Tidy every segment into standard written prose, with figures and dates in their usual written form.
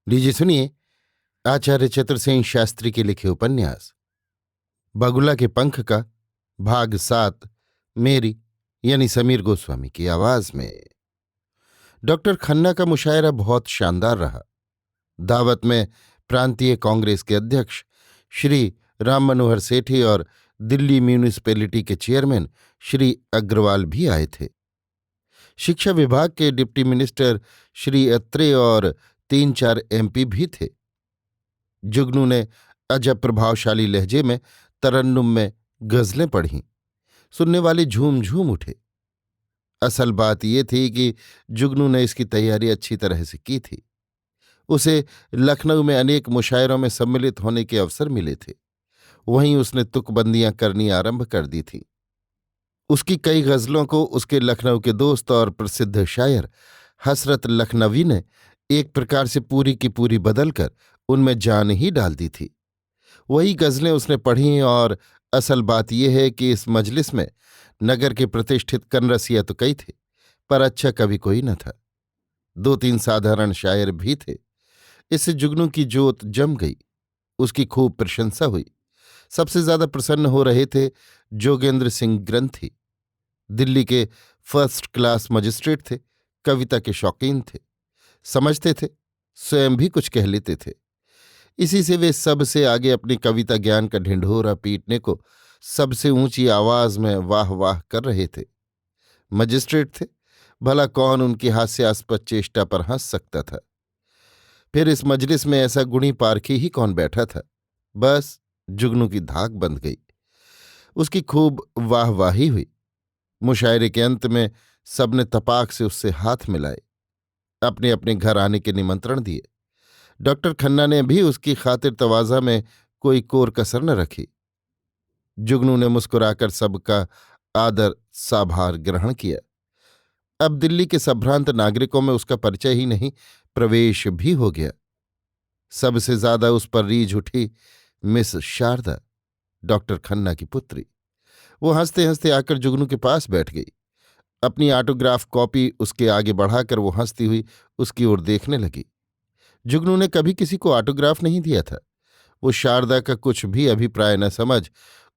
लीजिए सुनिए आचार्य चतुर्सेन शास्त्री के लिखे उपन्यास बगुला के पंख का भाग 7 मेरी यानी समीर गोस्वामी की आवाज में। डॉक्टर खन्ना का मुशायरा बहुत शानदार रहा। दावत में प्रांतीय कांग्रेस के अध्यक्ष श्री राम मनोहर सेठी और दिल्ली म्यूनिसिपैलिटी के चेयरमैन श्री अग्रवाल भी आए थे। शिक्षा विभाग के डिप्टी मिनिस्टर श्री अत्रे और 3-4 एमपी भी थे। जुगनू ने अजब प्रभावशाली लहजे में तरन्नुम में गजलें पढ़ीं। सुनने वाले झूम झूम उठे। असल बात ये थी कि जुगनू ने इसकी तैयारी अच्छी तरह से की थी। उसे लखनऊ में अनेक मुशायरों में सम्मिलित होने के अवसर मिले थे। वहीं उसने तुकबंदियां करनी आरंभ कर दी थीं। उसकी कई गजलों को उसके लखनऊ के दोस्त और प्रसिद्ध शायर हसरत लखनवी ने एक प्रकार से पूरी की पूरी बदलकर उनमें जान ही डाल दी थी। वही गजलें उसने पढ़ीं और असल बात यह है कि इस मजलिस में नगर के प्रतिष्ठित कनरसिया तो कई थे, पर अच्छा कवि कोई न था। 2-3 साधारण शायर भी थे। इससे जुगनू की जोत जम गई। उसकी खूब प्रशंसा हुई। सबसे ज्यादा प्रसन्न हो रहे थे जोगेंद्र सिंह ग्रंथी। दिल्ली के फर्स्ट क्लास मजिस्ट्रेट थे, कविता के शौकीन थे, समझते थे, स्वयं भी कुछ कह लेते थे। इसी से वे सबसे आगे अपनी कविता ज्ञान का ढिंढोरा पीटने को सबसे ऊंची आवाज में वाह वाह कर रहे थे। मजिस्ट्रेट थे, भला कौन उनकी हास्यास्पद चेष्टा पर हंस सकता था। फिर इस मजलिस में ऐसा गुणी पारखी ही कौन बैठा था। बस जुगनू की धाक बंध गई। उसकी खूब वाहवाही हुई। मुशायरे के अंत में सबने तपाक से उससे हाथ मिलाए, अपने अपने घर आने के निमंत्रण दिए। डॉक्टर खन्ना ने भी उसकी खातिर तवाज़ा में कोई कोर कसर न रखी। जुगनू ने मुस्कुराकर सबका आदर साभार ग्रहण किया। अब दिल्ली के संभ्रांत नागरिकों में उसका परिचय ही नहीं, प्रवेश भी हो गया। सबसे ज्यादा उस पर रीझ उठी मिस शारदा, डॉक्टर खन्ना की पुत्री। वो हंसते हंसते आकर जुगनू के पास बैठ गई। अपनी ऑटोग्राफ कॉपी उसके आगे बढ़ाकर वो हंसती हुई उसकी ओर देखने लगी। जुगनू ने कभी किसी को ऑटोग्राफ नहीं दिया था। वो शारदा का कुछ भी अभिप्राय न समझ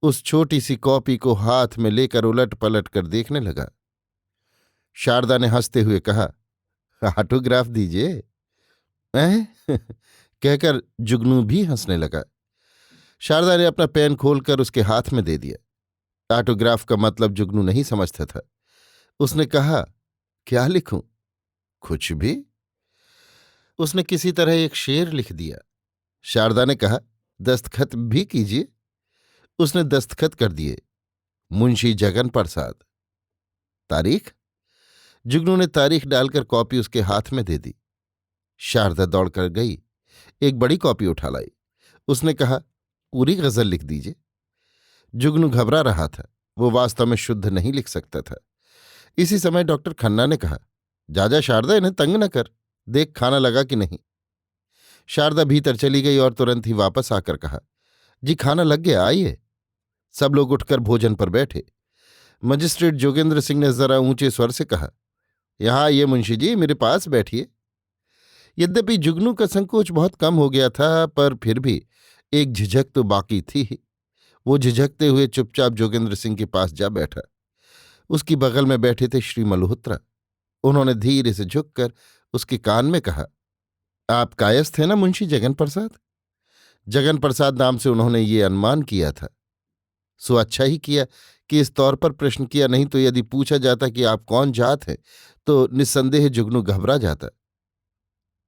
उस छोटी सी कॉपी को हाथ में लेकर उलट पलट कर देखने लगा। शारदा ने हंसते हुए कहा, ऑटोग्राफ दीजिए। हैं? कहकर जुगनू भी हंसने लगा। शारदा ने अपना पेन खोलकर उसके हाथ में दे दिया। ऑटोग्राफ का मतलब जुगनू नहीं समझता था। उसने कहा, क्या लिखूं? कुछ भी। उसने किसी तरह एक शेर लिख दिया। शारदा ने कहा, दस्तखत भी कीजिए। उसने दस्तखत कर दिए। मुंशी जगन प्रसाद। तारीख? जुगनू ने तारीख डालकर कॉपी उसके हाथ में दे दी। शारदा दौड़कर गई, एक बड़ी कॉपी उठा लाई। उसने कहा, पूरी गजल लिख दीजिए। जुगनू घबरा रहा था। वो वास्तव में शुद्ध नहीं लिख सकता था। इसी समय डॉक्टर खन्ना ने कहा, जा जा शारदा, इन्हें तंग न कर, देख खाना लगा कि नहीं। शारदा भीतर चली गई और तुरंत ही वापस आकर कहा, जी खाना लग गया, आइए। सब लोग उठकर भोजन पर बैठे। मजिस्ट्रेट जोगेंद्र सिंह ने जरा ऊंचे स्वर से कहा, यहां आइए मुंशी जी, मेरे पास बैठिए। यद्यपि जुगनू का संकोच बहुत कम हो गया था, पर फिर भी एक झिझक तो बाकी थी ही। वो झिझकते हुए चुपचाप जोगेंद्र सिंह के पास जा बैठा। उसकी बगल में बैठे थे श्री मल्होत्रा। उन्होंने धीरे से झुककर उसके कान में कहा, आप कायस्थ हैं ना मुंशी जगन प्रसाद? जगन प्रसाद नाम से उन्होंने ये अनुमान किया था। सो अच्छा ही किया कि इस तौर पर प्रश्न किया, नहीं तो यदि पूछा जाता कि आप कौन जात हैं तो निस्संदेह जुगनू घबरा जाता।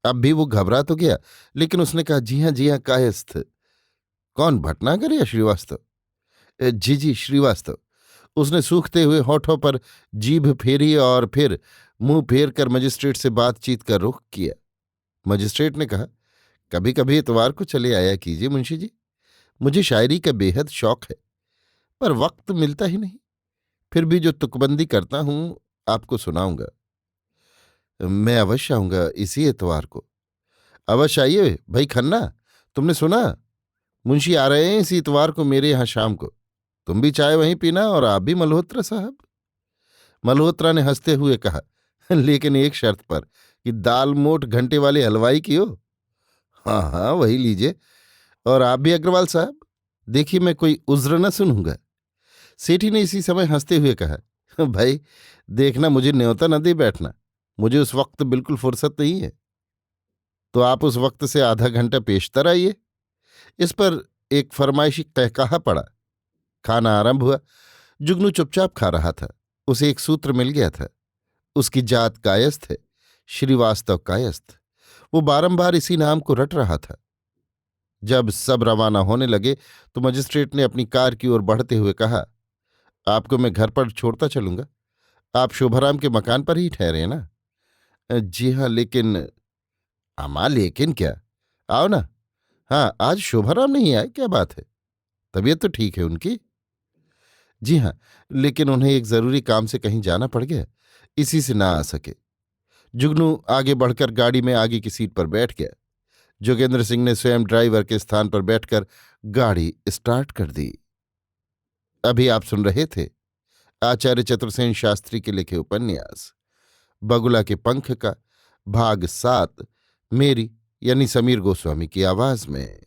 अब भी वो घबरा तो गया, लेकिन उसने कहा, जी हाँ कायस्थ। कौन, भटनागर या श्रीवास्तव? जी जी श्रीवास्तव। उसने सूखते हुए होठों पर जीभ फेरी और फिर मुंह फेर कर मजिस्ट्रेट से बातचीत का रुख किया। मजिस्ट्रेट ने कहा, कभी कभी इतवार को चले आया कीजिए मुंशी जी, मुझे शायरी का बेहद शौक है, पर वक्त मिलता ही नहीं। फिर भी जो तुकबंदी करता हूं आपको सुनाऊंगा। मैं अवश्य आऊंगा इसी इतवार को। अवश्य आइए भाई खन्ना। तुमने सुना, मुंशी आ रहे हैं इसी इतवार को मेरे यहां शाम को। तुम भी चाय वहीं पीना और आप भी मल्होत्रा साहब। मल्होत्रा ने हंसते हुए कहा, लेकिन एक शर्त पर, कि दाल मोट घंटे वाले हलवाई की हो। हाँ हाँ, वही लीजिए। और आप भी अग्रवाल साहब, देखिए मैं कोई उज्र न सुनूंगा। सेठी ने इसी समय हंसते हुए कहा, भाई देखना, मुझे न्योता न दे बैठना। मुझे उस वक्त बिल्कुल फुर्सत नहीं है। तो आप उस वक्त से आधा घंटा पेशतर आइए। इस पर एक फरमाइशी कहकहा पड़ा। खाना आरंभ हुआ। जुगनू चुपचाप खा रहा था। उसे एक सूत्र मिल गया था। उसकी जात कायस्थ है, श्रीवास्तव कायस्थ। वो बारंबार इसी नाम को रट रहा था। जब सब रवाना होने लगे तो मजिस्ट्रेट ने अपनी कार की ओर बढ़ते हुए कहा, आपको मैं घर पर छोड़ता चलूंगा। आप शोभाराम के मकान पर ही ठहरे हैं ना? जी हाँ, लेकिन। अमा लेकिन क्या? आओ ना। हाँ, आज शोभाराम नहीं आए, क्या बात है? तबीयत तो ठीक है उनकी? जी हाँ, लेकिन उन्हें एक जरूरी काम से कहीं जाना पड़ गया, इसी से ना आ सके। जुगनू आगे बढ़कर गाड़ी में आगे की सीट पर बैठ गया। जोगेंद्र सिंह ने स्वयं ड्राइवर के स्थान पर बैठकर गाड़ी स्टार्ट कर दी। अभी आप सुन रहे थे आचार्य चतुर्सेन शास्त्री के लिखे उपन्यास बगुला के पंख का भाग 7, मेरी यानी समीर गोस्वामी की आवाज में।